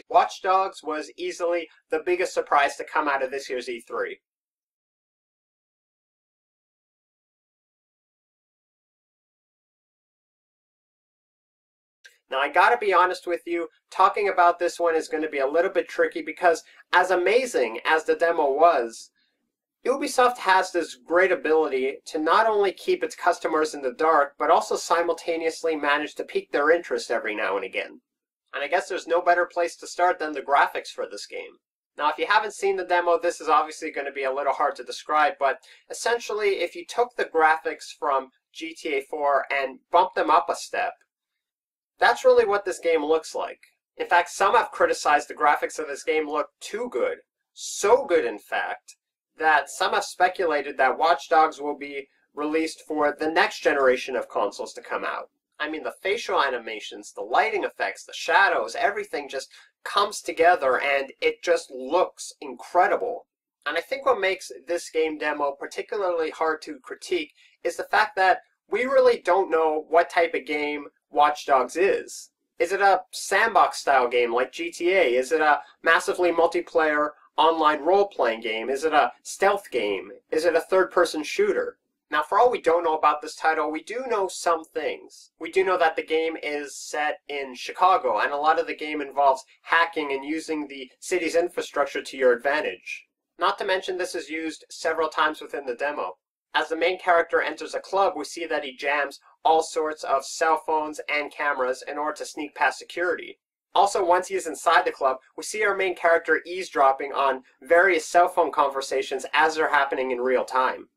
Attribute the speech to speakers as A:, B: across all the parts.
A: Watch Dogs was easily the biggest surprise to come out of this year's E3. Now, I gotta be honest with you, talking about this one is going to be a little bit tricky because, as amazing as the demo was, Ubisoft has this great ability to not only keep its customers in the dark, but also simultaneously manage to pique their interest every now and again. And I guess there's no better place to start than the graphics for this game. Now, if you haven't seen the demo, this is obviously going to be a little hard to describe, but essentially, if you took the graphics from GTA 4 and bumped them up a step, that's really what this game looks like. In fact, some have criticized the graphics of this game look too good. So good, in fact, that some have speculated that Watch Dogs will be released for the next generation of consoles to come out. I mean, the facial animations, the lighting effects, the shadows, everything just comes together and it just looks incredible. And I think what makes this game demo particularly hard to critique is the fact that we really don't know what type of game Watch Dogs is. Is it a sandbox-style game like GTA? Is it a massively multiplayer online role-playing game? Is it a stealth game? Is it a third-person shooter? Now, for all we don't know about this title, we do know some things. We do know that the game is set in Chicago, and a lot of the game involves hacking and using the city's infrastructure to your advantage. Not to mention, this is used several times within the demo. As the main character enters a club, we see that he jams all sorts of cell phones and cameras in order to sneak past security. Also, once he is inside the club, we see our main character eavesdropping on various cell phone conversations as they're happening in real time.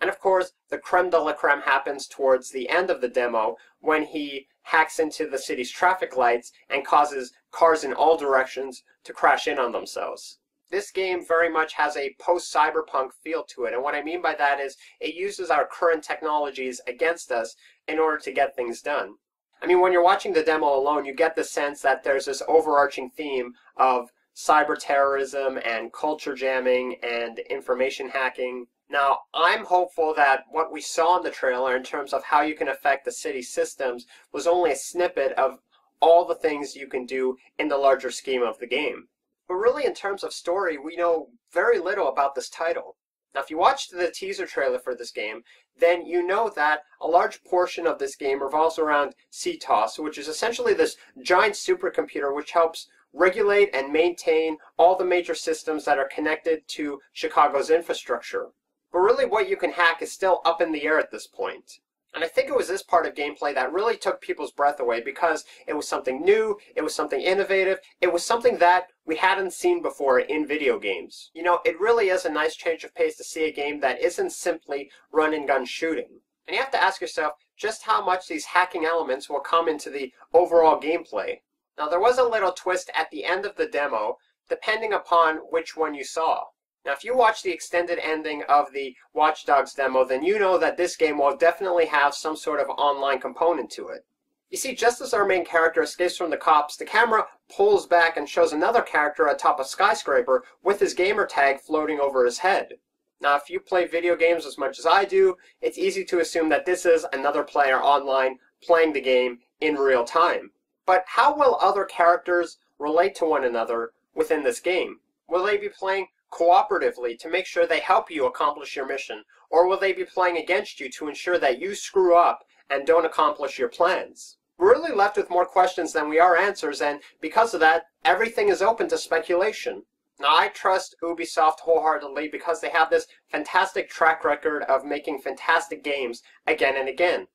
A: And of course, the creme de la creme happens towards the end of the demo when he hacks into the city's traffic lights and causes cars in all directions to crash in on themselves. This game very much has a post-cyberpunk feel to it, and what I mean by that is it uses our current technologies against us in order to get things done. I mean, when you're watching the demo alone, you get the sense that there's this overarching theme of cyber terrorism and culture jamming and information hacking. Now, I'm hopeful that what we saw in the trailer in terms of how you can affect the city's systems was only a snippet of all the things you can do in the larger scheme of the game. But really, in terms of story, we know very little about this title. Now, if you watched the teaser trailer for this game, then you know that a large portion of this game revolves around CTOS, which is essentially this giant supercomputer which helps regulate and maintain all the major systems that are connected to Chicago's infrastructure. But really, what you can hack is still up in the air at this point. And I think it was this part of gameplay that really took people's breath away because it was something new, it was something innovative, it was something that we hadn't seen before in video games. You know, it really is a nice change of pace to see a game that isn't simply run-and-gun shooting. And you have to ask yourself just how much these hacking elements will come into the overall gameplay. Now, there was a little twist at the end of the demo, depending upon which one you saw. Now, if you watch the extended ending of the Watch Dogs demo, then you know that this game will definitely have some sort of online component to it. You see, just as our main character escapes from the cops, the camera pulls back and shows another character atop a skyscraper with his gamer tag floating over his head. Now, if you play video games as much as I do, it's easy to assume that this is another player online playing the game in real time. But how will other characters relate to one another within this game? Will they be playing cooperatively to make sure they help you accomplish your mission, or will they be playing against you to ensure that you screw up and don't accomplish your plans? We're really left with more questions than we are answers, and because of that, everything is open to speculation. Now, I trust Ubisoft wholeheartedly because they have this fantastic track record of making fantastic games again and again.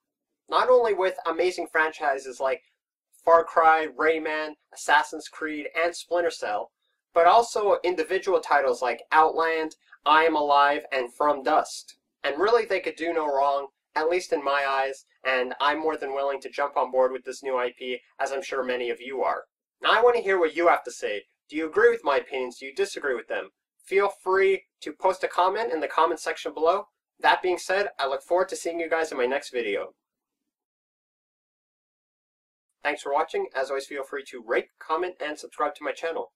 A: Not only with amazing franchises like Far Cry, Rayman, Assassin's Creed, and Splinter Cell, but also individual titles like Outland, I Am Alive, and From Dust. And really, they could do no wrong, at least in my eyes, and I'm more than willing to jump on board with this new IP, as I'm sure many of you are. Now, I want to hear what you have to say. Do you agree with my opinions? Do you disagree with them? Feel free to post a comment in the comment section below. That being said, I look forward to seeing you guys in my next video. Thanks for watching. As always, feel free to rate, comment, and subscribe to my channel.